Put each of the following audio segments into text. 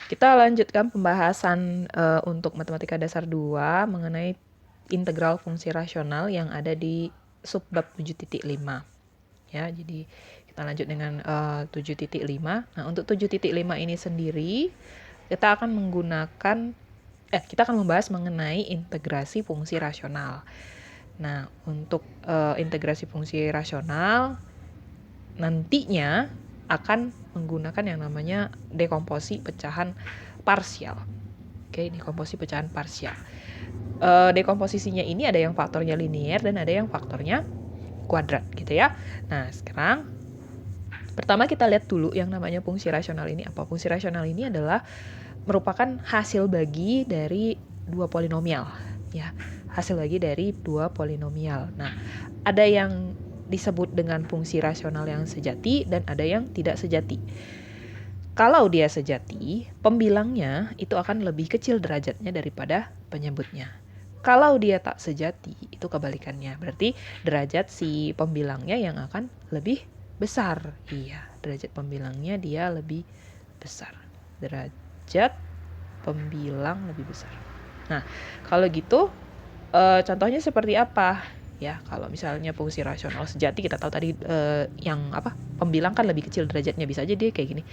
Kita lanjutkan pembahasan untuk matematika dasar 2 mengenai integral fungsi rasional yang ada di subbab 7.5. Ya, jadi kita lanjut dengan 7.5. Nah, untuk 7.5 ini sendiri kita akan membahas mengenai integrasi fungsi rasional. Nah, untuk integrasi fungsi rasional nantinya akan menggunakan yang namanya dekomposisi pecahan parsial. Oke, dekomposisi pecahan parsial. Dekomposisinya ini ada yang faktornya linier dan ada yang faktornya kuadrat gitu ya. Nah, sekarang pertama kita lihat dulu yang namanya fungsi rasional ini apa. Fungsi rasional ini adalah merupakan hasil bagi dari dua polinomial ya. Hasil bagi dari dua polinomial. Nah, ada yang disebut dengan fungsi rasional yang sejati dan ada yang tidak sejati. Kalau dia sejati, pembilangnya itu akan lebih kecil derajatnya daripada penyebutnya. Kalau dia tak sejati, itu kebalikannya. Berarti derajat si pembilangnya yang akan lebih besar. Iya, derajat pembilangnya dia lebih besar. Derajat pembilang lebih besar. Nah, kalau gitu contohnya seperti apa? Ya, kalau misalnya fungsi rasional sejati kita tahu tadi yang apa? Pembilang kan lebih kecil derajatnya, bisa aja dia kayak gini.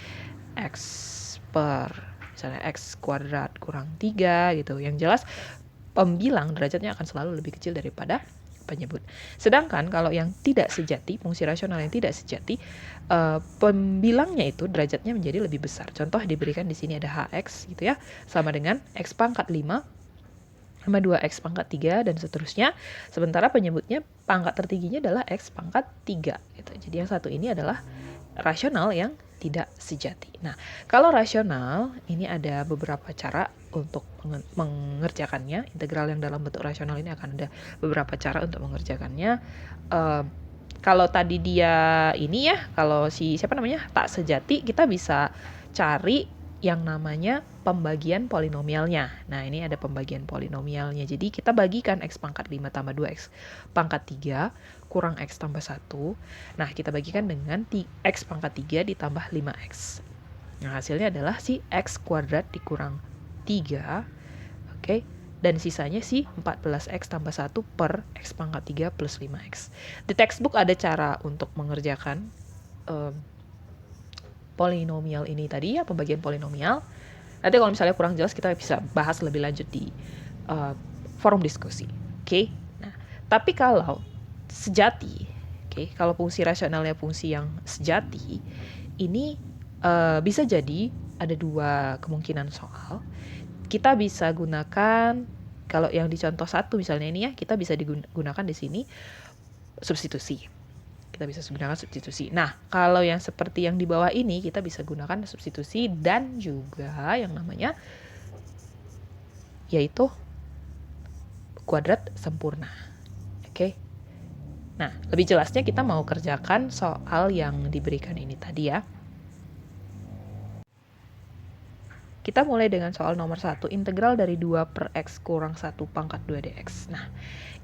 X per misalnya X kuadrat kurang 3 gitu. Yang jelas pembilang derajatnya akan selalu lebih kecil daripada penyebut. Sedangkan kalau yang tidak sejati, fungsi rasional yang tidak sejati, pembilangnya itu derajatnya menjadi lebih besar. Contoh diberikan di sini ada Hx gitu ya, sama dengan X pangkat 5 sama 2x pangkat 3 dan seterusnya. Sementara penyebutnya pangkat tertingginya adalah x pangkat 3 gitu. Jadi yang satu ini adalah rasional yang tidak sejati. Nah, kalau rasional ini ada beberapa cara untuk mengerjakannya. Integral yang dalam bentuk rasional ini akan ada beberapa cara untuk mengerjakannya. Kalau tadi dia ini ya, kalau tak sejati, kita bisa cari yang namanya pembagian polinomialnya. Nah, ini ada pembagian polinomialnya. Jadi kita bagikan x pangkat 5 tambah 2x pangkat 3 kurang x tambah 1. Nah, kita bagikan dengan x pangkat 3 ditambah 5x. Nah, hasilnya adalah si x kuadrat dikurang 3. Oke. Dan sisanya si 14x tambah 1 per x pangkat 3 plus 5x. Di textbook ada cara untuk mengerjakan polinomial ini tadi ya, pembagian polinomial. Nanti kalau misalnya kurang jelas kita bisa bahas lebih lanjut di forum diskusi. Oke. Nah, tapi kalau sejati, kalau fungsi rasionalnya fungsi yang sejati, ini bisa jadi ada dua kemungkinan soal. Kita bisa gunakan, kalau yang di contoh 1 misalnya ini ya, kita bisa digunakan di sini substitusi. Kita bisa gunakan substitusi. Nah, kalau yang seperti yang di bawah ini, kita bisa gunakan substitusi dan juga yang namanya yaitu kuadrat sempurna. Oke. Nah, lebih jelasnya kita mau kerjakan soal yang diberikan ini tadi ya. Kita mulai dengan soal nomor 1, integral dari 2 per x kurang 1 pangkat 2 dx. Nah,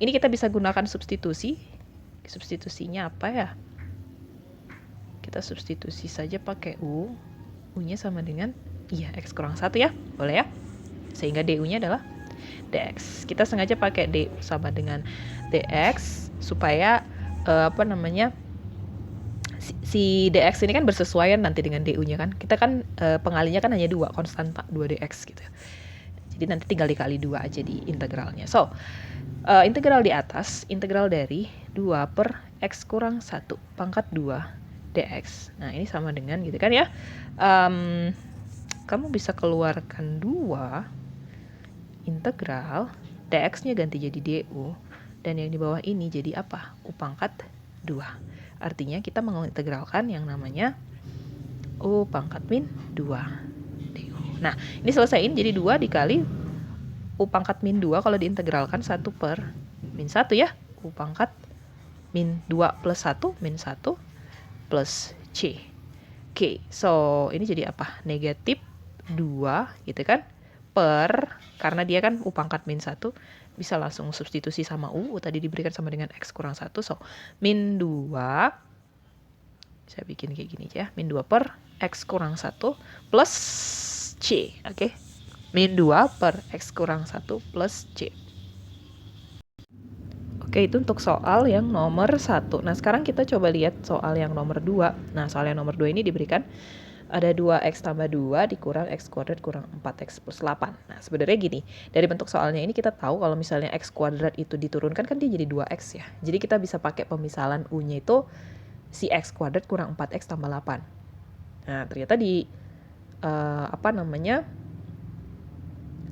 ini kita bisa gunakan substitusi. Substitusinya apa ya? Kita substitusi saja pakai U. U-nya sama dengan, x kurang 1 ya. Boleh ya? Sehingga du-nya adalah dx. Kita sengaja pakai d sama dengan dx supaya si dx ini kan bersesuaian nanti dengan du-nya kan. Kita kan pengalinya kan hanya 2, konstanta 2 dx gitu. Jadi nanti tinggal dikali 2 aja di integralnya. So, integral di atas, integral dari 2 per x kurang 1 pangkat 2 dx. Nah, ini sama dengan gitu kan ya. Kamu bisa keluarkan 2 integral, dx-nya ganti jadi du, dan yang di bawah ini jadi apa? U pangkat 2. Artinya kita mengintegralkan yang namanya U pangkat min 2 du. Nah, ini selesaiin jadi 2 dikali U pangkat min 2 kalau diintegralkan 1 per min 1 ya. U pangkat min 2 plus 1, min 1 plus C. Oke, so ini jadi apa? Negatif 2 gitu kan, per, karena dia kan U pangkat min 1, bisa langsung substitusi sama U tadi diberikan sama dengan X kurang 1, so min 2, saya bikin kayak gini aja, min 2 per X kurang 1 plus C. Oke. Min 2 per X kurang 1 plus C. Oke, itu untuk soal yang nomor 1. Nah, sekarang kita coba lihat soal yang nomor 2. Nah, soal yang nomor 2 ini diberikan ada 2x tambah 2 dikurang x kuadrat kurang 4x plus 8. Nah, sebenarnya gini, dari bentuk soalnya ini kita tahu kalau misalnya x kuadrat itu diturunkan kan dia jadi 2x ya. Jadi kita bisa pakai pemisalan U-nya itu si x kuadrat kurang 4x tambah 8. Nah, ternyata di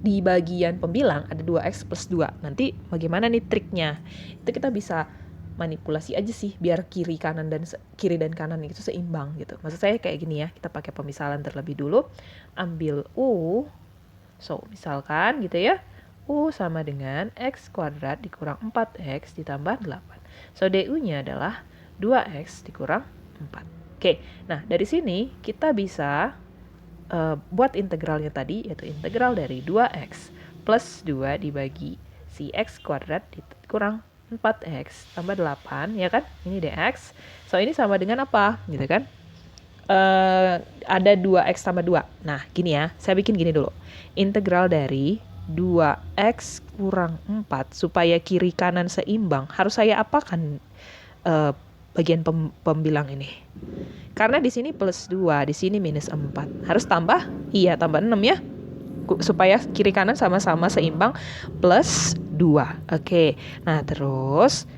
di bagian pembilang ada 2x plus 2. Nanti bagaimana nih triknya? Itu kita bisa manipulasi aja sih biar kiri dan kanan itu seimbang gitu. Maksud saya kayak gini ya, kita pakai pemisalan terlebih dulu. Ambil U. So, misalkan gitu ya. U sama dengan x kuadrat dikurang 4x ditambah 8. So, DU-nya adalah 2x dikurang 4. Oke, nah dari sini kita bisa buat integralnya tadi, yaitu integral dari 2x plus 2 dibagi si x kuadrat dikurang 4x tambah 8, ya kan? Ini dx. So, ini sama dengan apa? Gitu kan? Ada 2x tambah 2. Nah, gini ya. Saya bikin gini dulu. Integral dari 2x kurang 4 supaya kiri kanan seimbang. Harus saya apakan bagian pembilang ini? Karena di sini plus 2, di sini minus 4. Harus tambah? Iya, tambah 6 ya. Supaya kiri kanan sama-sama seimbang plus 2. Oke. Nah, terus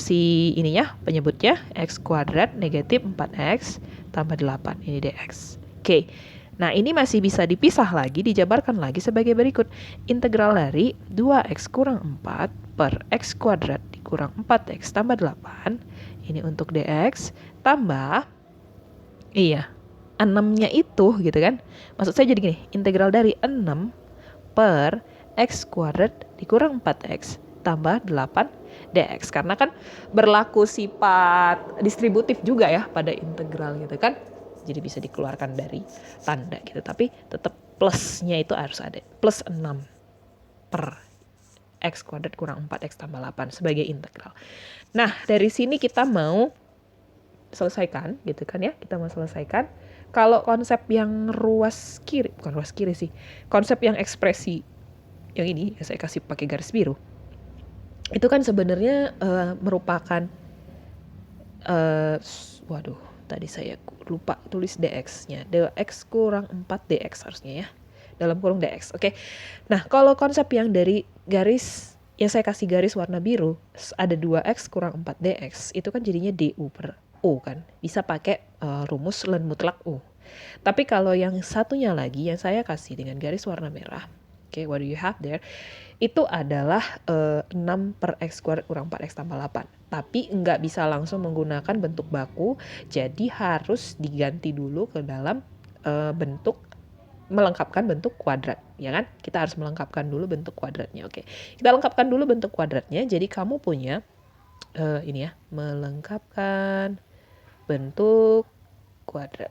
si ininya penyebutnya x kuadrat negatif 4x tambah 8. Ini dx. Oke. Nah, ini masih bisa dipisah lagi, dijabarkan lagi sebagai berikut. Integral dari 2x kurang 4 per x kuadrat dikurang 4x tambah 8. Ini untuk dx tambah 6-nya itu gitu kan. Maksud saya jadi gini, integral dari 6 per x kuadrat dikurang 4x tambah 8 dx. Karena kan berlaku sifat distributif juga ya pada integral gitu kan. Jadi bisa dikeluarkan dari tanda gitu. Tapi tetap plusnya itu harus ada. Plus 6 per x kuadrat kurang 4x tambah 8 sebagai integral. Nah, dari sini kita mau selesaikan gitu kan ya. Kita mau selesaikan. Kalau konsep yang bukan ruas kiri sih. Konsep yang ekspresi yang ini saya kasih pakai garis biru. Itu kan sebenarnya merupakan tadi saya lupa tulis dx-nya. Dx kurang 4 dx harusnya ya. Dalam kurung dx. Oke. Nah, kalau konsep yang dari garis yang saya kasih garis warna biru ada 2x kurang 4 dx, itu kan jadinya du per u kan. Bisa pakai rumus len mutlak u. Tapi kalau yang satunya lagi yang saya kasih dengan garis warna merah, what do you have there? Itu adalah 6 per x kuadrat kurang 4x tambah 8. Tapi nggak bisa langsung menggunakan bentuk baku, jadi harus diganti dulu ke dalam bentuk melengkapkan bentuk kuadrat, ya kan? Kita harus melengkapkan dulu bentuk kuadratnya. Oke, kita lengkapkan dulu bentuk kuadratnya. Jadi kamu punya melengkapkan bentuk kuadrat.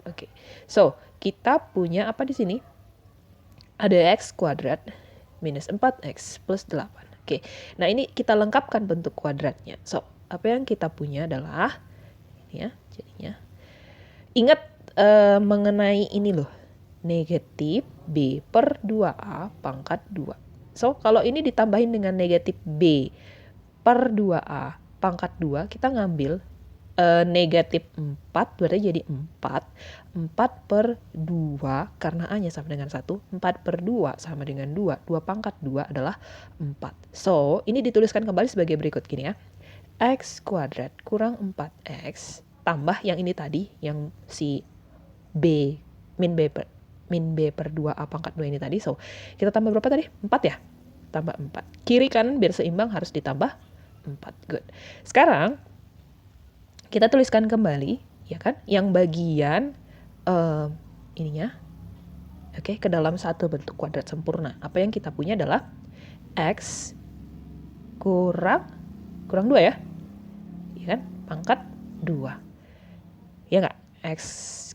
Oke. So, kita punya apa di sini? Ada x kuadrat minus 4x plus 8. Oke. Nah, ini kita lengkapkan bentuk kuadratnya. So, apa yang kita punya adalah ini ya, jadinya. Ingat mengenai ini loh. Negatif b per 2a pangkat 2. So, kalau ini ditambahin dengan negatif b per 2a pangkat 2, kita ngambil negatif 4 berarti jadi 4 per 2 karena A-nya sama dengan 1, 4 per 2 sama dengan 2 pangkat 2 adalah 4. So, ini dituliskan kembali sebagai berikut gini ya. X kuadrat kurang 4x tambah yang ini tadi, yang si B min B per 2A pangkat 2 ini tadi. So, kita tambah berapa tadi? 4 ya? Tambah 4. Kiri kanan biar seimbang harus ditambah 4. Good. Sekarang kita tuliskan kembali, ya kan? Yang bagian ininya, oke, ke dalam satu bentuk kuadrat sempurna. Apa yang kita punya adalah x kurang 2 ya? Ya kan? Pangkat 2. Ya nggak? X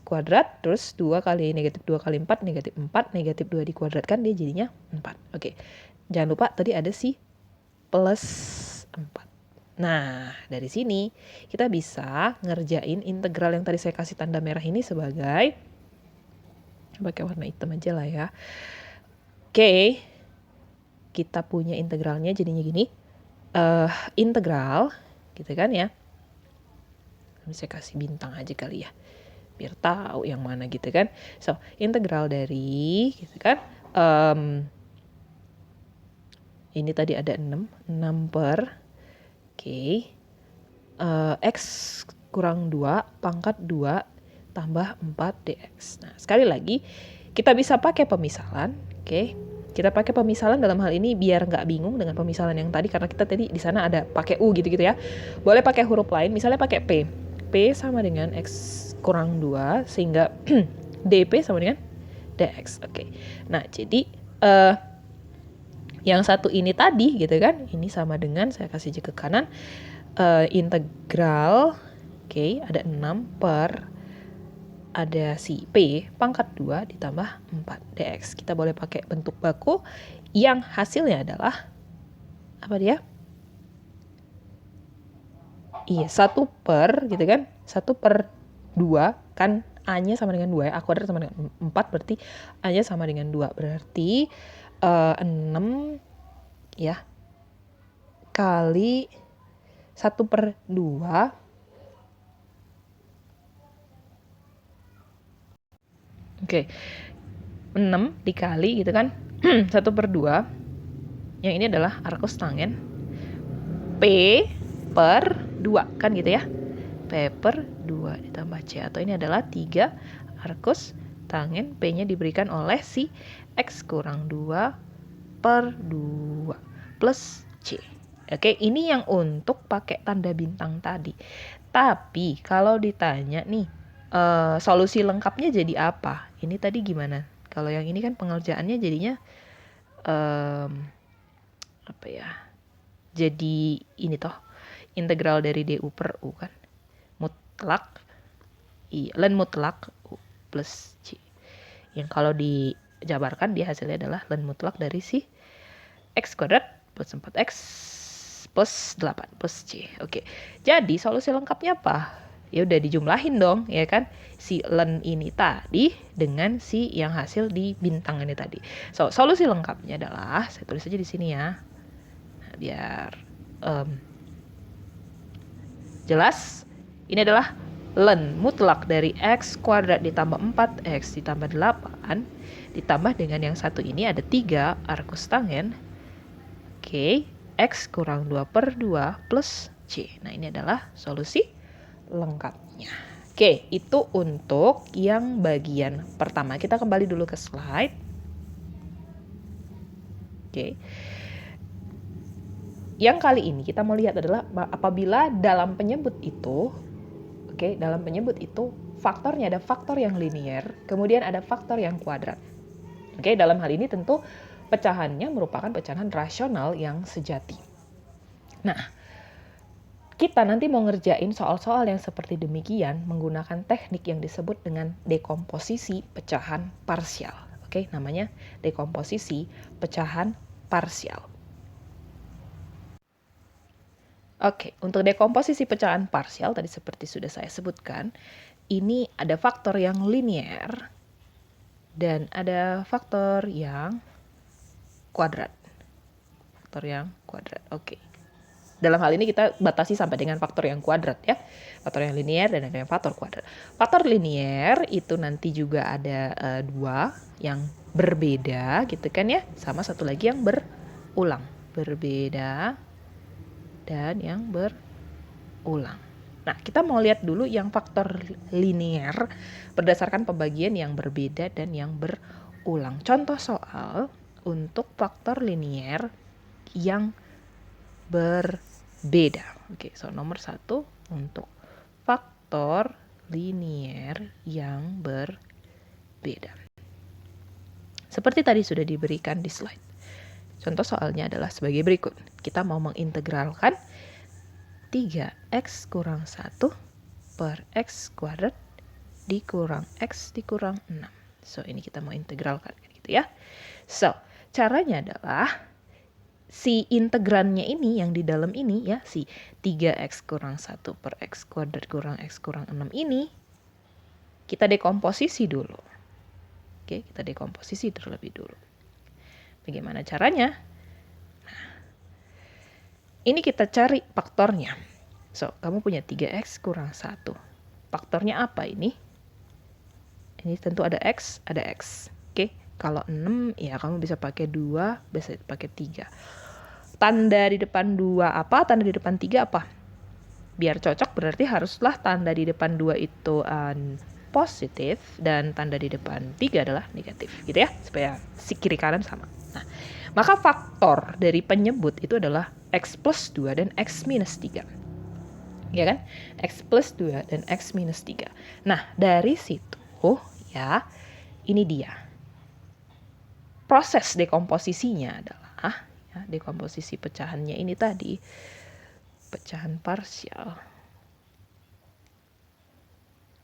kuadrat, terus 2 kali negatif 2 kali 4, negatif 4, negatif 2 dikuadratkan, dia jadinya 4. Oke, jangan lupa tadi ada si plus 4. Nah, dari sini kita bisa ngerjain integral yang tadi saya kasih tanda merah ini sebagai pakai warna hitam aja lah ya. Oke, kita punya integralnya jadinya gini. Integral gitu kan ya. Saya kasih bintang aja kali ya, biar tahu yang mana gitu kan. So, integral dari gitu kan. Ini tadi ada 6 per X kurang 2 pangkat 2 tambah 4 dx. Nah, sekali lagi kita bisa pakai pemisalan. Kita pakai pemisalan dalam hal ini biar nggak bingung dengan pemisalan yang tadi, karena kita tadi di sana ada pakai U gitu-gitu ya. Boleh pakai huruf lain, misalnya pakai P. P sama dengan X kurang 2 sehingga dP sama dengan dx. Nah, jadi yang satu ini tadi gitu kan, ini sama dengan, saya kasih aja ke kanan, integral ada 6 per ada si P pangkat 2 ditambah 4 dx. Kita boleh pakai bentuk baku yang hasilnya adalah apa dia? Iya, 1 per gitu kan, 1 per 2 kan, A-nya sama dengan 2 ya, A kuadrat sama dengan 4, berarti A-nya sama dengan 2, berarti 6 ya kali 1 per 2 6 dikali gitu kan 1 per 2, yang ini adalah arcus tangen P per 2 kan gitu ya, P per 2 ditambah C, atau ini adalah 3 arcus tangen P-nya diberikan oleh si X kurang 2 per 2 plus C. Ini yang untuk pakai tanda bintang tadi. Tapi kalau ditanya nih, solusi lengkapnya jadi apa? Ini tadi gimana? Kalau yang ini kan pengerjaannya jadinya apa ya? Jadi ini toh integral dari DU per U kan, mutlak, ln mutlak U plus C. Yang kalau dijabarkan dia hasilnya adalah ln mutlak dari si X kuadrat plus 4X plus 8 plus C. Jadi solusi lengkapnya apa? Ya udah dijumlahin dong, ya kan? Si ln ini tadi dengan si yang hasil di bintang ini tadi. So, solusi lengkapnya adalah, saya tulis aja di sini ya. Nah, biar jelas. Ini adalah ln mutlak dari X kuadrat ditambah 4X ditambah 8 ditambah dengan yang satu ini ada 3 arcus tangen X kurang 2 per 2 plus C. Nah, ini adalah solusi lengkapnya. Itu untuk yang bagian pertama. Kita kembali dulu ke slide. Yang kali ini kita mau lihat adalah apabila dalam penyebut itu, dalam penyebut itu faktornya ada faktor yang linier, kemudian ada faktor yang kuadrat. Dalam hal ini tentu pecahannya merupakan pecahan rasional yang sejati. Nah, kita nanti mau ngerjain soal-soal yang seperti demikian menggunakan teknik yang disebut dengan dekomposisi pecahan parsial. Namanya dekomposisi pecahan parsial. Untuk dekomposisi pecahan parsial tadi seperti sudah saya sebutkan, ini ada faktor yang linier dan ada faktor yang kuadrat. Dalam hal ini kita batasi sampai dengan faktor yang kuadrat ya. Faktor yang linier dan ada yang faktor kuadrat. Faktor linier itu nanti juga ada 2 yang berbeda gitu kan ya. Sama satu lagi yang berulang. Berbeda dan yang berulang. Nah, kita mau lihat dulu yang faktor linier berdasarkan pembagian yang berbeda dan yang berulang. Contoh soal untuk faktor linier yang berbeda. Nomor 1 untuk faktor linier yang berbeda. Seperti tadi sudah diberikan di slide. Contoh soalnya adalah sebagai berikut. Kita mau mengintegralkan 3X kurang 1 per X kuadrat dikurang X dikurang 6. Ini kita mau integralkan gitu ya. Caranya adalah si integrannya ini yang di dalam ini ya, si 3X kurang 1 per X kuadrat kurang X kurang 6 ini kita dekomposisi dulu. Oke, kita dekomposisi terlebih dulu. Bagaimana caranya? Nah, ini kita cari faktornya. So, kamu punya 3x kurang 1. Faktornya apa ini? Ini tentu ada x, ada x. Oke, kalau 6 ya kamu bisa pakai 2, bisa pakai 3. Tanda di depan 2 apa? Tanda di depan 3 apa? Biar cocok berarti haruslah tanda di depan 2 itu positif dan tanda di depan 3 adalah negatif, gitu ya, supaya si kiri kanan sama. Nah, maka faktor dari penyebut itu adalah x plus 2 dan x minus 3. Ya kan? X plus 2 dan x minus 3. Nah, dari situ ya, ini dia. Proses dekomposisinya adalah, ya, dekomposisi pecahannya ini tadi, pecahan parsial,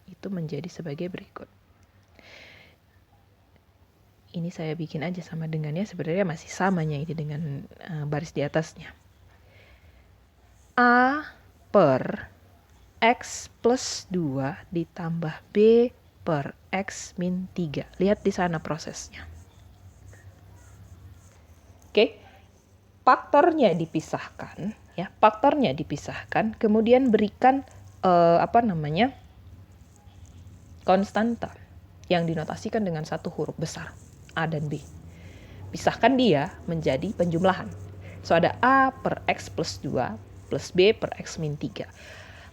itu menjadi sebagai berikut. Ini saya bikin aja sama dengannya, sebenarnya masih samanya ini dengan baris di atasnya. A per X plus 2 ditambah B per X min 3. Lihat di sana prosesnya. Oke, faktornya dipisahkan, ya, faktornya dipisahkan, kemudian berikan konstanta yang dinotasikan dengan satu huruf besar, A dan B. Pisahkan dia menjadi penjumlahan. So, ada A per X plus 2 plus B per X min 3.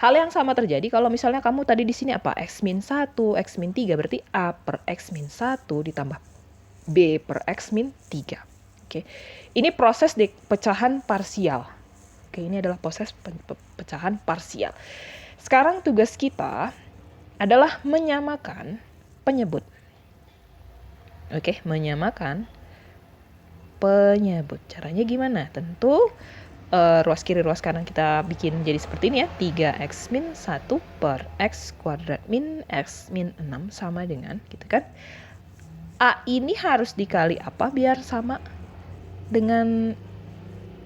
Hal yang sama terjadi kalau misalnya kamu tadi di sini apa? X min 1, X min 3, berarti A per X min 1 ditambah B per X min 3. Oke. Ini proses pecahan parsial. Oke, ini adalah proses pecahan parsial. Sekarang tugas kita adalah menyamakan penyebut. Oke, menyamakan penyebut. Caranya gimana? Tentu ruas kiri ruas kanan kita bikin jadi seperti ini ya. 3x min 1 per x kuadrat min x min 6 sama dengan, gitu kan. A ini harus dikali apa biar sama dengan,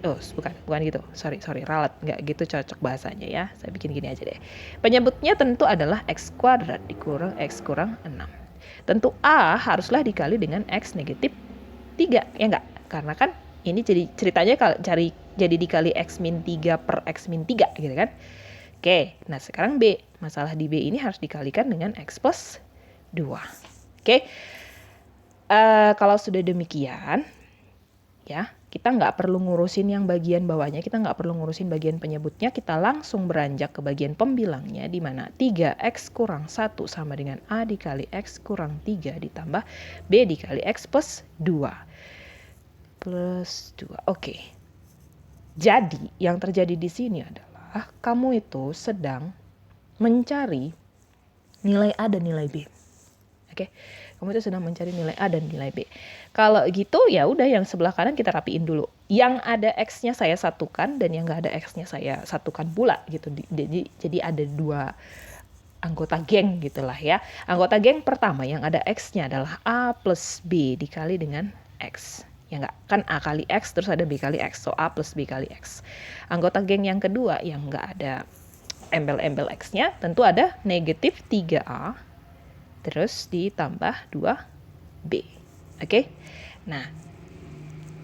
bukan gitu. Sorry, ralat. Nggak gitu cocok bahasanya ya. Saya bikin gini aja deh. Penyebutnya tentu adalah x kuadrat dikurang x kurang 6. Tentu A haruslah dikali dengan x negatif 3, ya enggak? Karena kan ini jadi ceritanya jadi dikali x min 3 per x min 3, gitu kan. Oke, nah sekarang B. Masalah di B ini harus dikalikan dengan x plus 2. Oke, kalau sudah demikian, ya, kita nggak perlu ngurusin yang bagian bawahnya, kita nggak perlu ngurusin bagian penyebutnya, kita langsung beranjak ke bagian pembilangnya, di mana 3x kurang 1 sama dengan A dikali x kurang 3 ditambah B dikali x plus 2. Plus 2. Oke. Jadi, yang terjadi di sini adalah kamu itu sedang mencari nilai A dan nilai B. Oke. Kamu itu sedang mencari nilai A dan nilai B. Kalau gitu, ya udah yang sebelah kanan kita rapiin dulu. Yang ada X-nya saya satukan dan yang nggak ada X-nya saya satukan pula gitu. Jadi ada dua anggota geng gitulah ya. Anggota geng pertama yang ada X-nya adalah A plus B dikali dengan X. Ya enggak, kan A kali X terus ada B kali X, so A plus B kali X. Anggota geng yang kedua yang enggak ada embel-embel X-nya, tentu ada negatif 3A terus ditambah 2B. Oke? Nah,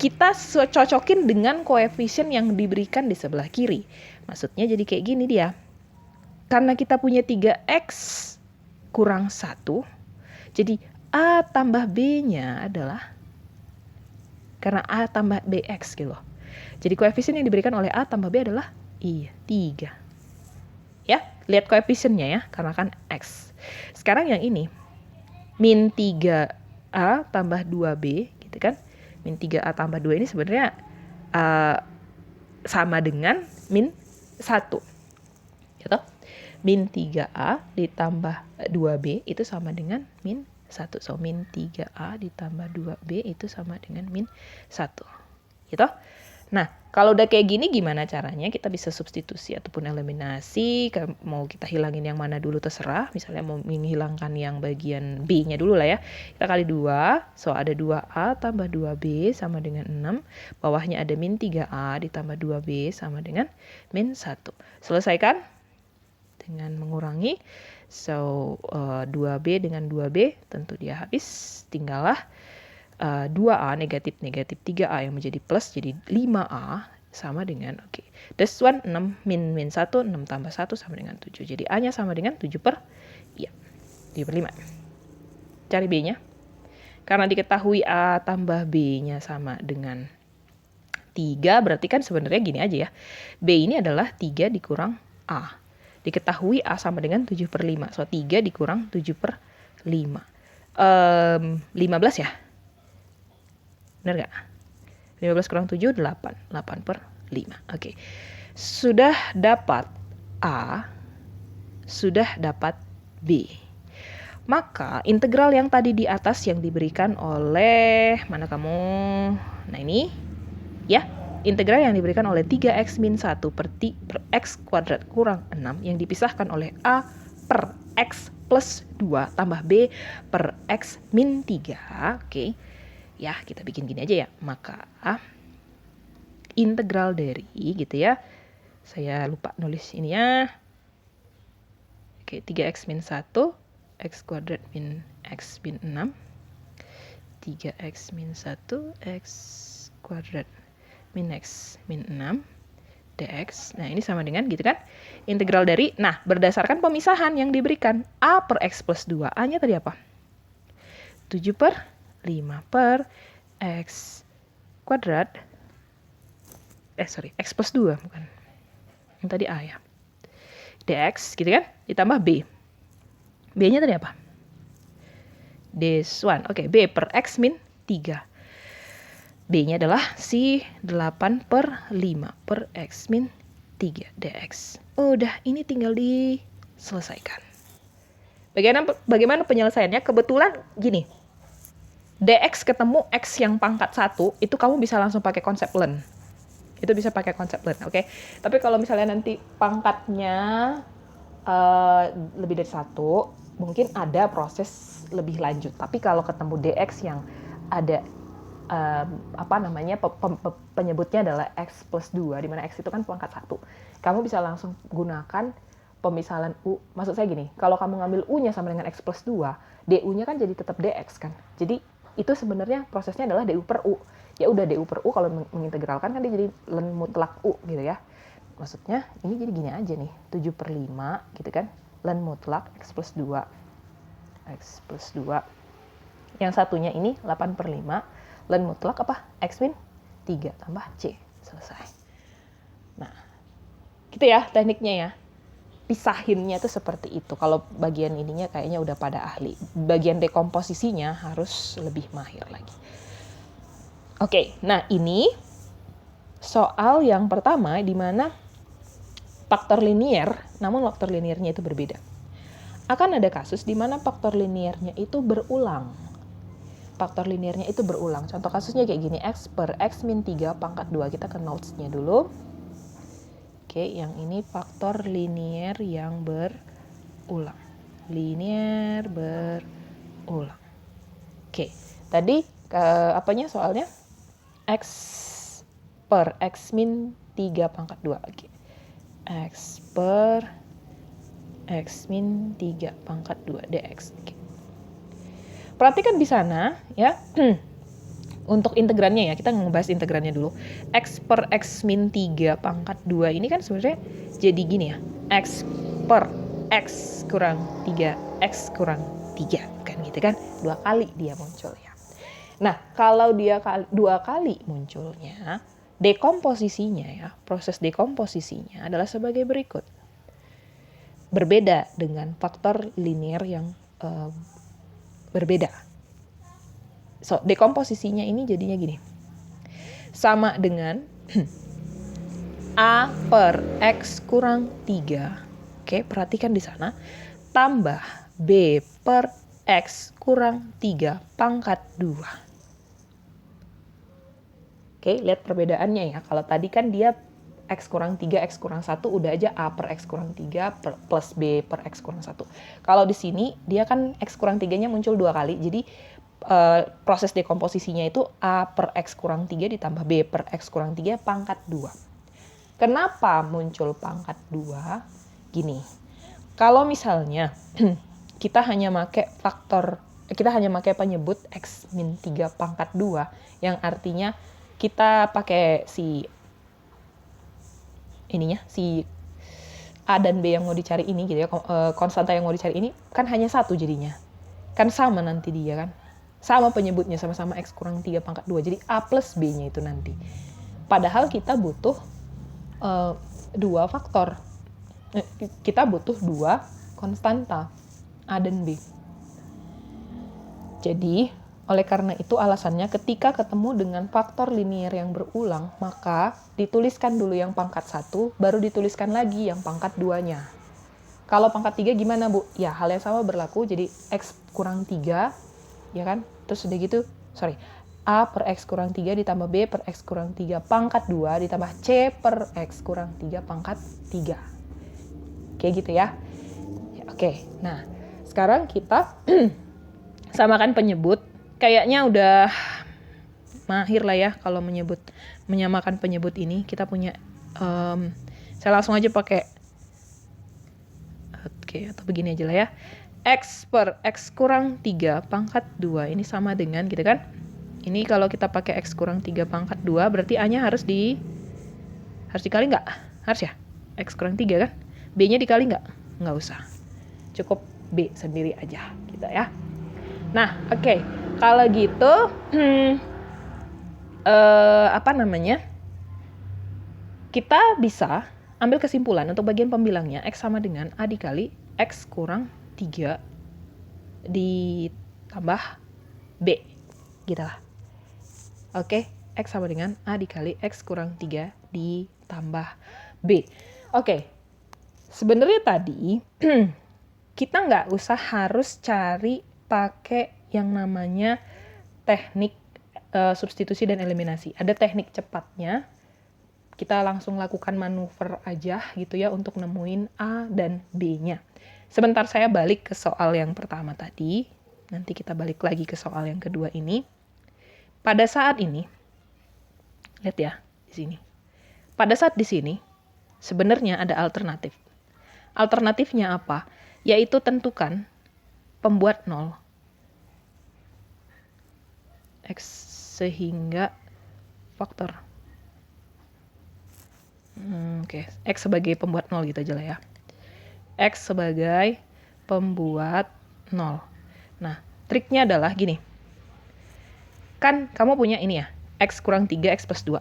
kita cocokin dengan koefisien yang diberikan di sebelah kiri. Maksudnya jadi kayak gini dia. Karena kita punya 3X kurang 1, jadi A tambah B-nya adalah karena A tambah BX gitu loh. Jadi koefisien yang diberikan oleh A tambah B adalah 3. Ya, lihat koefisiennya ya, karena kan X. Sekarang yang ini, min 3A tambah 2B, gitu kan. Min 3A tambah 2 ini sebenarnya sama dengan min 1. Gitu. Min 3A ditambah 2B itu sama dengan min 1. So, min 3A ditambah 2B itu sama dengan min 1. Gitu. Nah, kalau udah kayak gini gimana caranya? Kita bisa substitusi ataupun eliminasi. Mau kita hilangin yang mana dulu terserah. Misalnya mau menghilangkan yang bagian B-nya dulu lah ya. Kita kali 2. So, ada 2A tambah 2B sama dengan 6. Bawahnya ada min 3A ditambah 2B sama dengan min 1. Selesaikan dengan mengurangi. So, 2B dengan 2B tentu dia habis. Tinggallah 2A negatif 3A yang menjadi plus, jadi 5A sama dengan, oke. This one 6 min 1, 6 tambah 1 sama dengan 7. Jadi A-nya sama dengan 7 per 5. Cari B-nya. Karena diketahui A tambah B-nya sama dengan 3, berarti kan sebenarnya gini aja ya. B ini adalah 3 dikurang A. Diketahui A sama dengan 7 per 5. So, 3 dikurang 7 per 5. 15 ya? Benar nggak? 15 kurang 7, 8. 8 per 5. Oke. Sudah dapat A, sudah dapat B. Maka integral yang tadi di atas yang diberikan oleh, mana kamu? Nah ini, ya. Integral yang diberikan oleh 3x min 1 per x kuadrat kurang 6 yang dipisahkan oleh A per x plus 2 tambah B per x min 3. Oke. Ya, kita bikin gini aja ya. Maka integral dari gitu ya. Saya lupa nulis ini ya. Oke, 3x min 1 x kuadrat min x min 6. 3x min 1 x kuadrat min x min 6 dx. Nah, ini sama dengan gitu kan? Integral dari, nah berdasarkan pemisahan yang diberikan A per x plus 2. A-nya tadi apa? 7 per 5 per x kuadrat. X plus 2 bukan. Yang tadi A ya. Dx gitu kan? Ditambah B. B-nya tadi apa? This one. Oke, B per x min 3. B-nya adalah si 8 per 5 per x min 3 dx. Udah, ini tinggal diselesaikan. Bagaimana penyelesaiannya? Kebetulan gini, dx ketemu x yang pangkat 1, itu kamu bisa langsung pakai konsep len. Itu bisa pakai konsep len, oke? Tapi kalau misalnya nanti pangkatnya lebih dari 1, mungkin ada proses lebih lanjut. Tapi kalau ketemu dx yang ada penyebutnya adalah x plus 2, di mana x itu kan pangkat 1. Kamu bisa langsung gunakan pemisalan u. Maksud saya gini, kalau kamu ngambil u-nya sama dengan x plus 2, du-nya kan jadi tetap dx kan. Jadi itu sebenarnya prosesnya adalah du per u. Ya udah, du per u kalau mengintegralkan kan dia jadi len mutlak u gitu ya. Maksudnya ini jadi gini aja nih, 7 per 5 gitu kan, len mutlak x plus 2. X plus 2. Yang satunya ini 8 per 5. Len mutlak apa? X min 3 tambah C. Selesai. Nah, gitu ya tekniknya ya. Pisahinnya itu seperti itu. Kalau bagian ininya kayaknya udah pada ahli. Bagian dekomposisinya harus lebih mahir lagi. Oke, nah ini soal yang pertama di mana faktor linier, namun faktor liniernya itu berbeda. Akan ada kasus di mana faktor liniernya itu berulang. Faktor liniernya itu berulang. Contoh kasusnya kayak gini, x per x min 3 pangkat 2. Kita ke notes-nya dulu. Oke, yang ini faktor linier yang berulang. Linier berulang. Oke, tadi apanya soalnya? X per x min 3 pangkat 2. Oke. X per x min 3 pangkat 2 dx. Oke. Perhatikan di sana ya. Untuk integrannya ya, kita ngebahas integrannya dulu. X per x min 3 pangkat 2 ini kan sebenarnya jadi gini ya. X per x kurang 3, x kurang 3. Kan gitu kan. 2 kali dia muncul ya. Nah, kalau dia 2 kali munculnya, dekomposisinya ya, proses dekomposisinya adalah sebagai berikut. Berbeda dengan faktor linier yang berbeda. So, dekomposisinya ini jadinya gini. Sama dengan A per X kurang 3. Oke, perhatikan di sana. Tambah B per X kurang 3 pangkat 2. Oke, lihat perbedaannya ya. Kalau tadi kan dia X kurang 3, X kurang 1, udah aja A per X kurang 3 plus B per X kurang 1. Kalau di sini, dia kan X kurang 3-nya muncul 2 kali. Jadi, proses dekomposisinya itu A per X kurang 3 ditambah B per X kurang 3 pangkat 2. Kenapa muncul pangkat 2? Gini, Kalau misalnya kita hanya pakai penyebut X min 3 pangkat 2, yang artinya kita pakai si A dan B yang mau dicari ini gitu ya, konstanta yang mau dicari ini kan hanya satu jadinya. Kan sama nanti dia kan. Sama penyebutnya, sama-sama X kurang 3 pangkat 2. Jadi A plus B-nya itu nanti. Padahal kita butuh dua faktor. Kita butuh dua konstanta, A dan B. Jadi, oleh karena itu alasannya ketika ketemu dengan faktor linier yang berulang, maka dituliskan dulu yang pangkat 1, baru dituliskan lagi yang pangkat 2-nya. Kalau pangkat 3 gimana, Bu? Ya, hal yang sama berlaku, jadi X kurang 3, ya kan? Terus udah gitu, A per X kurang 3 ditambah B per X kurang 3 pangkat 2 ditambah C per X kurang 3 pangkat 3. Kayak gitu ya. Oke, nah sekarang kita samakan penyebut. Kayaknya udah mahir lah ya kalau menyamakan penyebut ini. Kita punya, saya langsung aja pakai, atau begini aja lah ya. X per X kurang 3 pangkat 2 ini sama dengan gitu kan. Ini kalau kita pakai X kurang 3 pangkat 2 berarti A-nya harus dikali nggak? Harus ya? X kurang 3 kan? B-nya dikali nggak? Nggak usah. Cukup B sendiri aja gitu ya. Nah, oke. Kalau gitu, kita bisa ambil kesimpulan untuk bagian pembilangnya X sama dengan A dikali X kurang 3 ditambah B. Gitu lah. Oke, X sama dengan A dikali X kurang 3 ditambah B. Oke, sebenarnya tadi kita nggak usah harus cari pakai yang namanya teknik substitusi dan eliminasi. Ada teknik cepatnya, kita langsung lakukan manuver aja gitu ya untuk nemuin A dan B-nya. Sebentar saya balik ke soal yang pertama tadi, nanti kita balik lagi ke soal yang kedua ini. Pada saat ini, lihat ya di sini. Pada saat di sini, sebenarnya ada alternatif. Alternatifnya apa? Yaitu tentukan pembuat 0. X sehingga faktor. X sebagai pembuat 0 gitu aja lah ya. X sebagai pembuat 0. Nah, triknya adalah gini. Kan kamu punya ini ya, X kurang 3, X plus 2.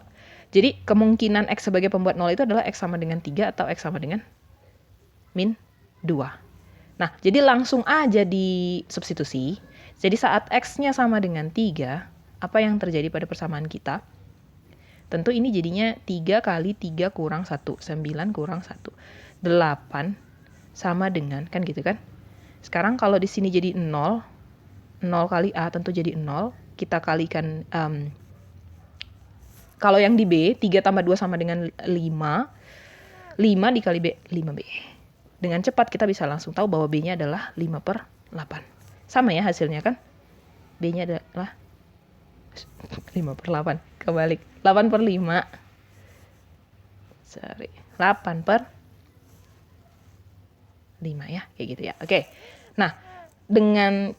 Jadi kemungkinan X sebagai pembuat 0 itu adalah X sama dengan 3 atau X sama dengan min 2. Nah, jadi langsung aja di substitusi. Jadi saat X-nya sama dengan 3, apa yang terjadi pada persamaan kita? Tentu ini jadinya 3 kali 3 kurang 1. 9 kurang 1. 8 sama dengan, kan gitu kan? Sekarang kalau di sini jadi 0, 0 kali A tentu jadi 0. Kita kalikan, kalau yang di B, 3 tambah 2 sama dengan 5. 5 dikali B, 5B. Dengan cepat kita bisa langsung tahu bahwa B-nya adalah 5 per 8. Sama ya hasilnya kan? B-nya adalah 5 per 8. Kebalik. 8 per 5. 8 per 5 ya. Kayak gitu ya. Oke. Nah, dengan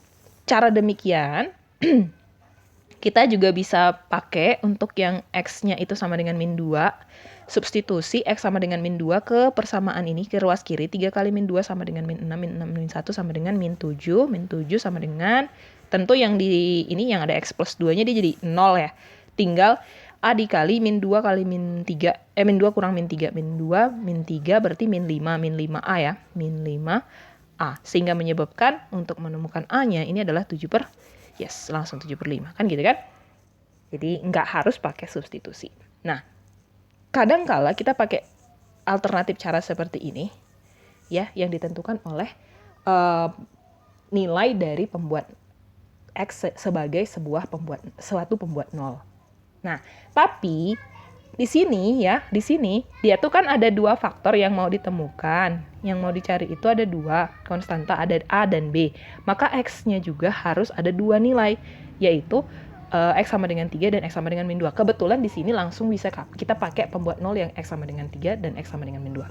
cara demikian, kita juga bisa pakai untuk yang X-nya itu sama dengan min 2. Substitusi X sama dengan min 2 ke persamaan ini, ke ruas kiri. 3 kali min 2 sama dengan min 6. Min 6 min 1 sama dengan min 7. Min 7 sama dengan, tentu yang di ini yang ada X plus 2-nya dia jadi 0 ya. Tinggal A dikali min 2 kali min 3. Min 2 kurang min 3. Min 2, min 3 berarti min 5. Min 5A ya. Min 5A. Sehingga menyebabkan untuk menemukan A-nya ini adalah 7 per langsung 7 per 5. Kan gitu kan? Jadi nggak harus pakai substitusi. Nah, kadang-kala kita pakai alternatif cara seperti ini, ya, yang ditentukan oleh nilai dari pembuat X sebagai suatu pembuat 0. Nah, tapi di sini dia tuh kan ada dua faktor yang mau ditemukan. Yang mau dicari itu ada dua konstanta, ada A dan B. Maka X-nya juga harus ada dua nilai, yaitu X sama dengan 3 dan X sama dengan min 2. Kebetulan di sini langsung bisa kita pakai pembuat 0 yang X sama dengan 3 dan X sama dengan min 2.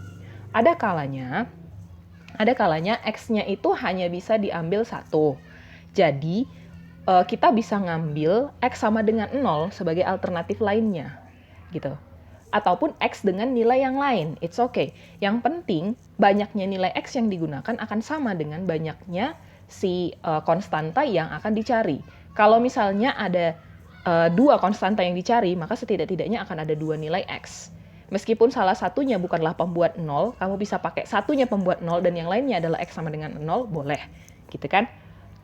Ada kalanya ada kalanya X-nya itu hanya bisa diambil 1. Jadi, kita bisa ngambil X sama dengan 0 sebagai alternatif lainnya, gitu. Ataupun X dengan nilai yang lain, it's okay. Yang penting, banyaknya nilai X yang digunakan akan sama dengan banyaknya si konstanta yang akan dicari. Kalau misalnya ada 2 konstanta yang dicari, maka setidak-tidaknya akan ada 2 nilai X. Meskipun salah satunya bukanlah pembuat 0, kamu bisa pakai satunya pembuat 0 dan yang lainnya adalah X sama dengan 0, boleh. Gitu kan?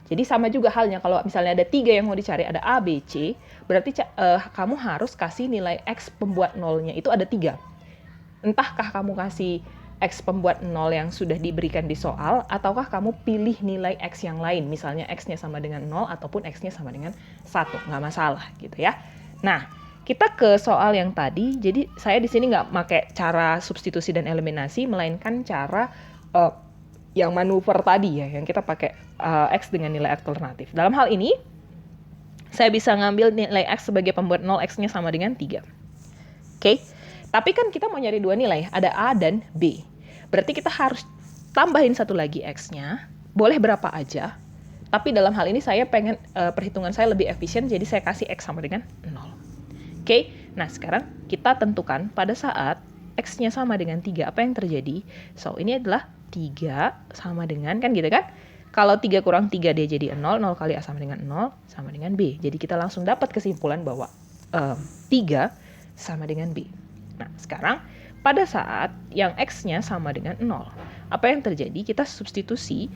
Jadi sama juga halnya kalau misalnya ada 3 yang mau dicari, ada A, B, C, berarti kamu harus kasih nilai X pembuat 0-nya itu ada 3. Entahkah kamu kasih X pembuat 0 yang sudah diberikan di soal, ataukah kamu pilih nilai X yang lain, misalnya X-nya sama dengan 0 ataupun X-nya sama dengan 1, nggak masalah gitu ya. Nah, kita ke soal yang tadi, jadi saya di sini nggak pakai cara substitusi dan eliminasi, melainkan cara yang manuver tadi ya, yang kita pakai X dengan nilai alternatif. Dalam hal ini, saya bisa ngambil nilai X sebagai pembuat 0, X-nya sama dengan 3. Oke, tapi kan kita mau nyari 2 nilai, ada A dan B. Berarti kita harus tambahin 1 lagi X-nya, boleh berapa aja, tapi dalam hal ini saya pengen perhitungan saya lebih efisien, jadi saya kasih X sama dengan 0. Oke, nah sekarang kita tentukan pada saat X-nya sama dengan 3, apa yang terjadi? So, ini adalah 3 sama dengan, kan gitu kan? Kalau 3 kurang 3 dia jadi 0, 0 kali A sama dengan 0, sama dengan B. Jadi kita langsung dapat kesimpulan bahwa 3 sama dengan B. Nah, sekarang pada saat yang X-nya sama dengan 0, apa yang terjadi? Kita substitusi,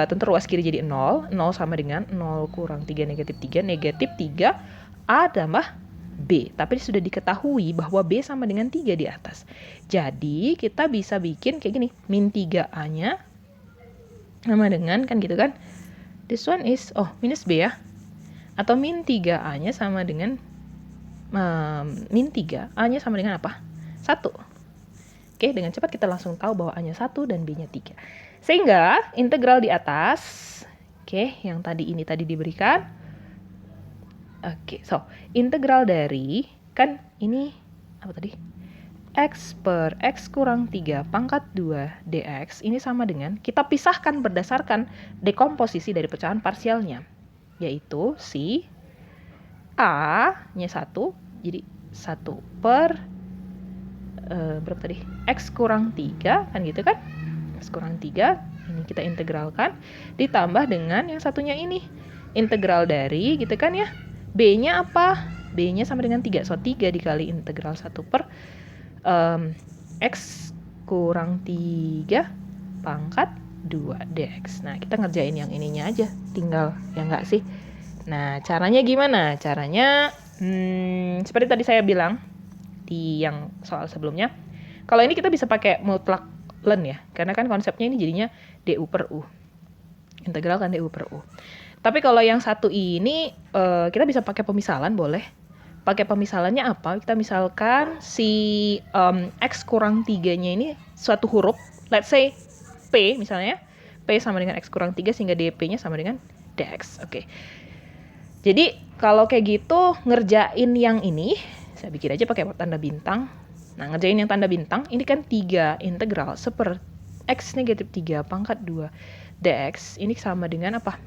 tentu ruas kiri jadi 0, 0 sama dengan 0 kurang 3 negatif 3, negatif 3 A tambah B, tapi sudah diketahui bahwa B sama dengan 3 di atas. Jadi kita bisa bikin kayak gini, min 3A-nya sama dengan, kan gitu kan, this one is, minus B ya, atau min 3A-nya sama dengan, min 3A-nya sama dengan apa? 1. Oke, dengan cepat kita langsung tahu bahwa A-nya 1 dan B-nya 3. Sehingga integral di atas, yang tadi diberikan. Oke, so integral dari, kan ini apa tadi? X per X kurang 3 pangkat 2 dx ini sama dengan, kita pisahkan berdasarkan dekomposisi dari pecahan parsialnya, yaitu si A-nya 1, jadi 1 per berapa tadi? X kurang 3, kan gitu kan? X kurang 3, ini kita integralkan, ditambah dengan yang satunya ini, integral dari, gitu kan ya, B-nya apa? B-nya sama dengan 3. So, 3 dikali integral 1 per X kurang 3 pangkat 2 dx. Nah, kita ngerjain yang ininya aja. Tinggal, ya nggak sih? Nah, caranya gimana? Caranya, seperti tadi saya bilang di yang soal sebelumnya. Kalau ini kita bisa pakai mutlak ln ya. Karena kan konsepnya ini jadinya du per u. Integral kan du per u. Tapi kalau yang satu ini, kita bisa pakai pemisalan, boleh. Pakai pemisalannya apa? Kita misalkan si X kurang 3-nya ini suatu huruf, let's say P misalnya, P sama dengan X kurang 3 sehingga DP-nya sama dengan DX. Oke. Jadi kalau kayak gitu, ngerjain yang ini, saya bikin aja pakai tanda bintang. Nah, ngerjain yang tanda bintang, ini kan 3 integral seper X negatif 3 pangkat 2 DX, ini sama dengan apa?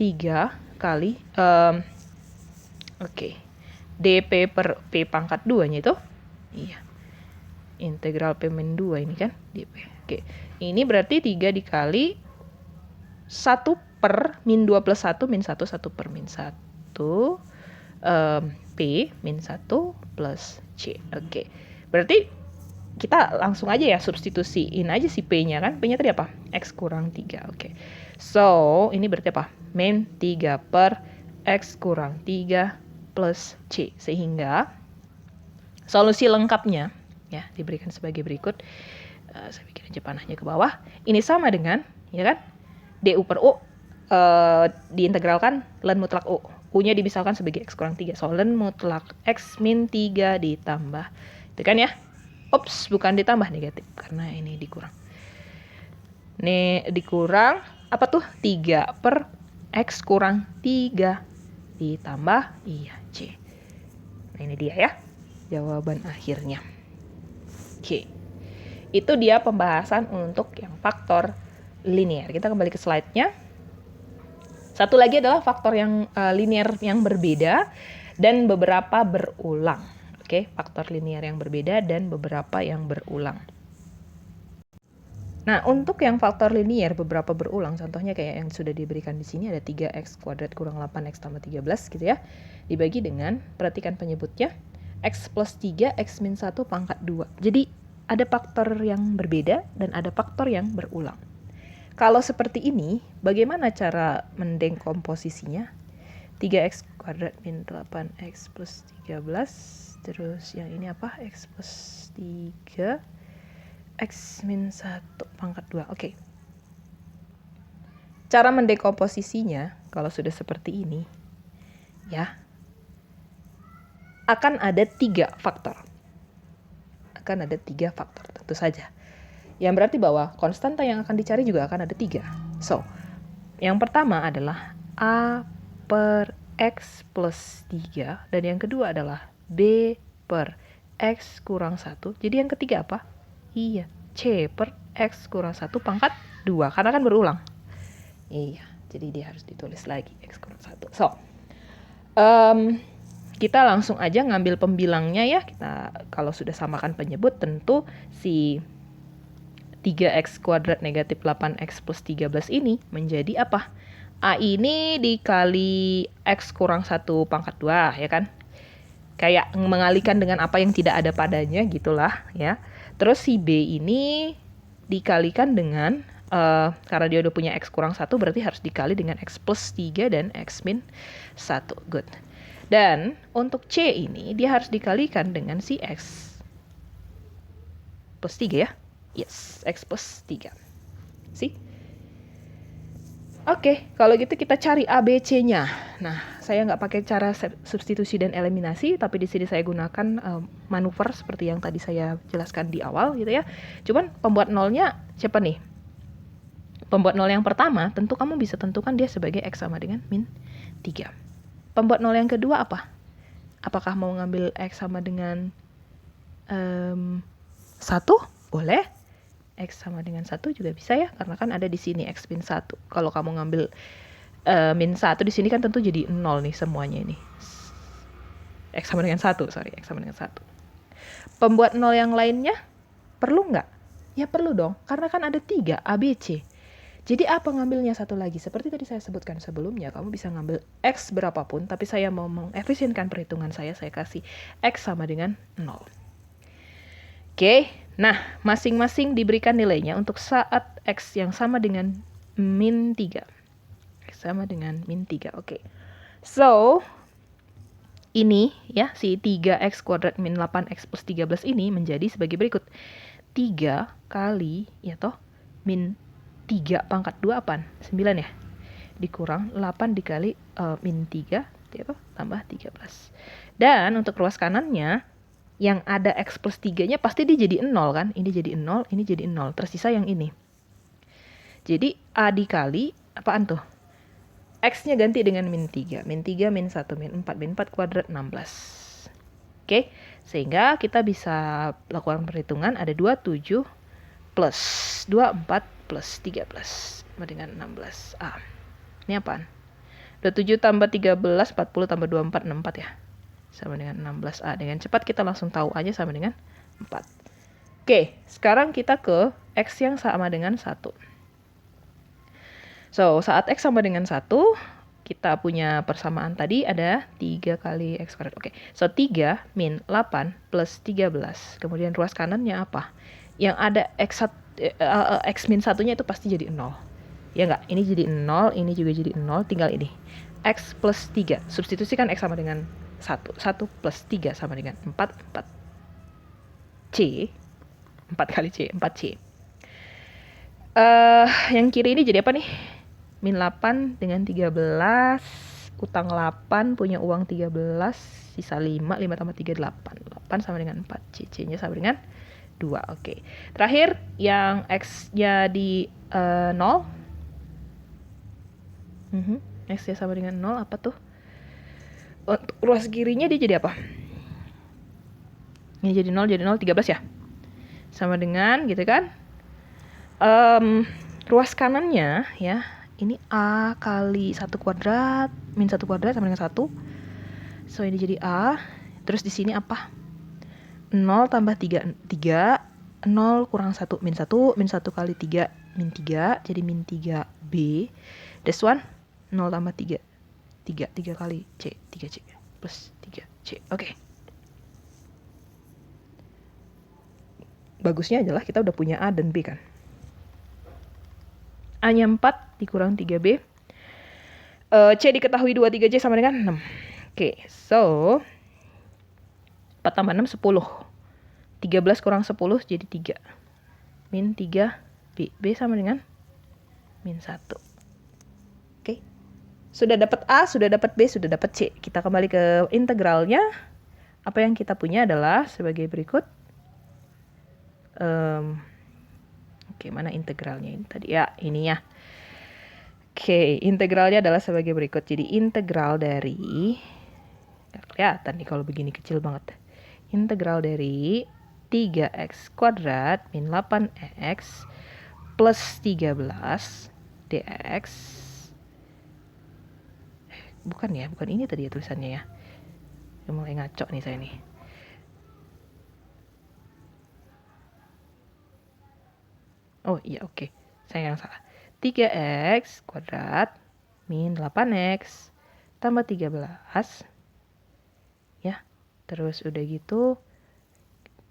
3 kali dp per p pangkat 2-nya itu, iya, integral p min 2 ini kan dp. Oke, ini berarti 3 dikali 1 per min 2 plus 1 min 1, 1 per min 1 p min 1 plus c. Oke, berarti kita langsung aja ya substitusiin aja si p-nya kan, p-nya tadi apa? X kurang 3. Oke. So, ini berarti apa? Min 3 per X kurang 3 plus C. Sehingga solusi lengkapnya ya diberikan sebagai berikut. Saya bikin aja panahnya ke bawah. Ini sama dengan, ya kan? du per u diintegralkan ln mutlak u. U-nya dimisalkan sebagai X kurang 3. So, ln mutlak X min 3 ditambah. Itu kan ya? Ups, bukan ditambah, negatif. Karena ini dikurang. Ini dikurang, apa tuh? 3 per X kurang 3 ditambah, iya, C. Nah, ini dia ya, jawaban akhirnya. Oke. Itu dia pembahasan untuk yang faktor linear. Kita kembali ke slide-nya. Satu lagi adalah faktor yang linear yang berbeda dan beberapa berulang. Oke, faktor linear yang berbeda dan beberapa yang berulang. Nah, untuk yang faktor linear beberapa berulang, contohnya kayak yang sudah diberikan di sini ada 3x kuadrat kurang 8x tambah 13 gitu ya. Dibagi dengan, perhatikan penyebutnya, x plus 3, x min 1 pangkat 2. Jadi, ada faktor yang berbeda dan ada faktor yang berulang. Kalau seperti ini, bagaimana cara mendekomposisinya? 3x kuadrat min 8x plus 13, terus yang ini apa? X plus 3, x min 1 pangkat 2. Oke. Cara mendekomposisinya, kalau sudah seperti ini, ya, akan ada 3 faktor. Akan ada 3 faktor, tentu saja. Yang berarti bahwa konstanta yang akan dicari juga akan ada 3. So, yang pertama adalah A per X plus 3. Dan yang kedua adalah B per X kurang 1. Jadi yang ketiga apa? Iya, C per X kurang 1 pangkat 2. Karena kan berulang. Iya, jadi dia harus ditulis lagi X kurang 1. So, kita langsung aja ngambil pembilangnya ya. Kita kalau sudah samakan penyebut, tentu si 3x kuadrat negatif 8x plus 13 ini menjadi apa? A ini dikali x kurang 1 pangkat 2, ya kan? Kayak mengalihkan dengan apa yang tidak ada padanya gitulah ya. Terus si B ini dikalikan dengan, karena dia udah punya x kurang 1 berarti harus dikali dengan x plus 3 dan x min 1. Good. Dan untuk C ini dia harus dikalikan dengan si x plus 3 ya. Yes, x plus 3. See? Oke, kalau gitu kita cari A, B, C-nya. Nah, saya nggak pakai cara substitusi dan eliminasi, tapi di sini saya gunakan manuver seperti yang tadi saya jelaskan di awal gitu ya. Cuman pembuat nolnya siapa nih? Pembuat nol yang pertama, tentu kamu bisa tentukan dia sebagai X sama dengan min 3. Pembuat nol yang kedua apa? Apakah mau ngambil X sama dengan 1? Boleh. X sama dengan 1 juga bisa ya, karena kan ada di sini X min 1. Kalau kamu ngambil min 1 di sini kan tentu jadi 0 nih semuanya ini. X sama dengan 1, X sama dengan 1. Pembuat 0 yang lainnya perlu nggak? Ya perlu dong, karena kan ada 3 A, B, C. Jadi apa ngambilnya satu lagi? Seperti tadi saya sebutkan sebelumnya, kamu bisa ngambil X berapapun, tapi saya mau mengefisienkan perhitungan saya kasih X sama dengan 0. Oke, nah masing-masing diberikan nilainya untuk saat X yang sama dengan min 3. X sama dengan min 3, oke. So, ini ya, si 3X kuadrat min 8X plus 13 ini menjadi sebagai berikut. 3 kali, ya toh, min 3 pangkat 2 apaan? 9 ya? Dikurang 8 dikali min 3, ya toh, tambah 13. Dan untuk ruas kanannya, yang ada X plus 3-nya pasti dia jadi 0 kan? Ini jadi 0, ini jadi 0. Tersisa yang ini. Jadi A dikali, apaan tuh? X-nya ganti dengan min 3. Min 3, min 1, min 4. Min 4 kuadrat 16. Oke, sehingga kita bisa lakukan perhitungan ada 27 plus 24 plus 13. Sama dengan 16A. Ini apaan? 27 tambah 13, 40 tambah 24, 64 ya. Sama dengan 16A. Dengan cepat kita langsung tahu aja sama dengan 4. Oke, sekarang kita ke X yang sama dengan 1. So, saat X sama dengan 1, kita punya persamaan tadi ada 3 kali X kuadrat. Oke, so 3 min 8 plus 13. Kemudian ruas kanannya apa? Yang ada X min 1-nya itu pasti jadi 0. Ya nggak? Ini jadi 0, ini juga jadi 0, tinggal ini. X plus 3. Substitusikan X sama dengan 1. 1 plus 3 sama dengan 4. 4 C. 4 kali C. 4C. Yang kiri ini jadi apa nih? Min 8 dengan 13. Utang 8. Punya uang 13. Sisa 5. 5 tambah 3, 8. 8 sama dengan 4. C-nya sama dengan 2. Oke. Terakhir, yang X-nya di 0. X-nya sama dengan 0. Apa tuh? Untuk ruas kirinya dia jadi apa? Ini jadi 0, 13 ya? sama dengan gitu kan. Ruas kanannya ya, ini A kali 1 kuadrat min 1 kuadrat sama dengan 1. So ini jadi A. Terus di sini apa? 0 tambah 3, 0 kurang 1 min 1 kali 3 min 3, jadi min 3B. This one 0 tambah 3 kali C, 3C plus 3C. Oke. Bagusnya adalah kita udah punya A dan B kan. A-nya 4 dikurang 3B. C diketahui 2, 3C sama dengan 6. Oke, so 4 tambah 6, 10. 13 kurang 10 jadi 3. Min 3B. B sama dengan min 1. Oke. Sudah dapat A, sudah dapat B, sudah dapat C. Kita kembali ke integralnya. Apa yang kita punya adalah sebagai berikut. Oke, mana integralnya ini tadi? Ya, ini ya. Oke, integralnya adalah sebagai berikut. Jadi integral dari, gak kelihatan nih kalau begini, kecil banget. Integral dari 3x kuadrat min 8x plus 13 dx. Bukan ya, bukan ini tadi ya tulisannya ya. Mulai ngaco nih saya nih. Oh iya, oke. Saya yang salah. 3x kuadrat min 8x tambah 13. Ya. Terus udah gitu,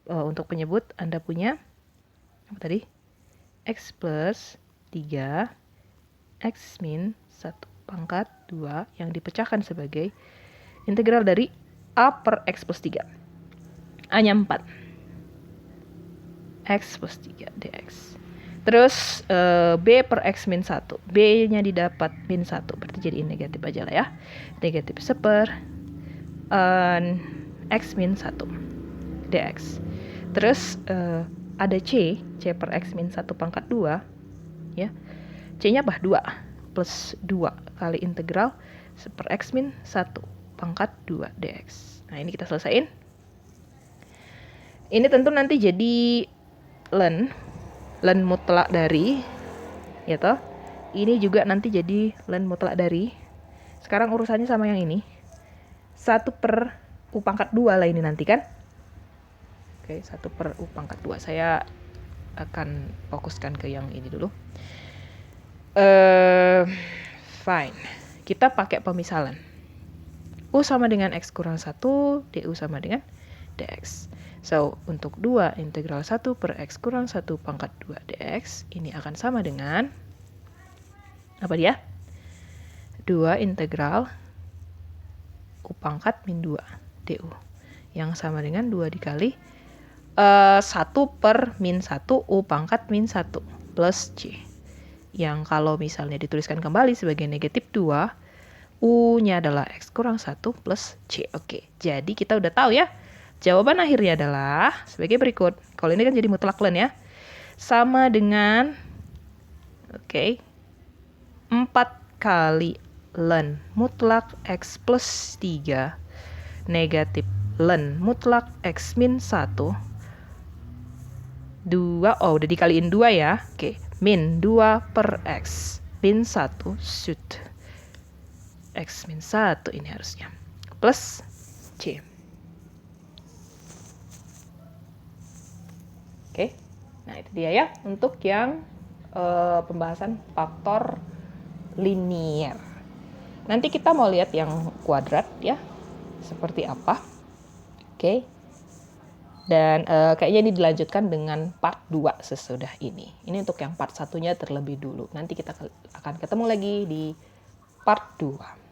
untuk penyebut Anda punya apa tadi? X plus 3 X min 1 pangkat 2 yang dipecahkan sebagai integral dari A per X plus 3. A-nya 4. X plus 3 dx. Terus B per X min 1. B-nya didapat min 1. Berarti jadi negatif aja lah ya. Negatif 1/, X min 1 dx. Terus ada C per X min 1 pangkat 2. Ya. C-nya apa? 2. Plus 2 kali integral 1 per X min 1 pangkat 2 dx. Nah ini kita selesain. Ini tentu nanti jadi len mutlak dari, ya toh. Ini juga nanti jadi len mutlak dari. Sekarang urusannya sama yang ini. 1 per U pangkat 2 lah ini nanti kan. Oke, 1 per U pangkat 2. Saya akan fokuskan ke yang ini dulu. Fine. Kita pakai pemisalan. U sama dengan X kurang 1, DU sama dengan dx. So, untuk 2 integral 1 per X kurang 1 pangkat 2 dx, ini akan sama dengan, apa dia? 2 integral U pangkat min 2 du. Yang sama dengan 2 dikali 1 per min 1 U pangkat min 1 plus C. Yang kalau misalnya dituliskan kembali sebagai negatif 2, U-nya adalah X kurang 1 plus C. Oke, jadi kita udah tahu ya. Jawaban akhirnya adalah sebagai berikut. Kalau ini kan jadi mutlak len ya. Sama dengan 4 kali len mutlak X plus 3 negatif len mutlak X min 1 2. Oh, udah dikaliin 2 ya. Oke, min 2 per X min 1 shoot. X min 1 ini harusnya. Plus C. Oke, nah itu dia ya untuk yang pembahasan faktor linier. Nanti kita mau lihat yang kuadrat ya, seperti apa. Oke, dan kayaknya ini dilanjutkan dengan part 2 sesudah ini. Ini untuk yang part 1-nya terlebih dulu. Nanti kita akan ketemu lagi di part 2.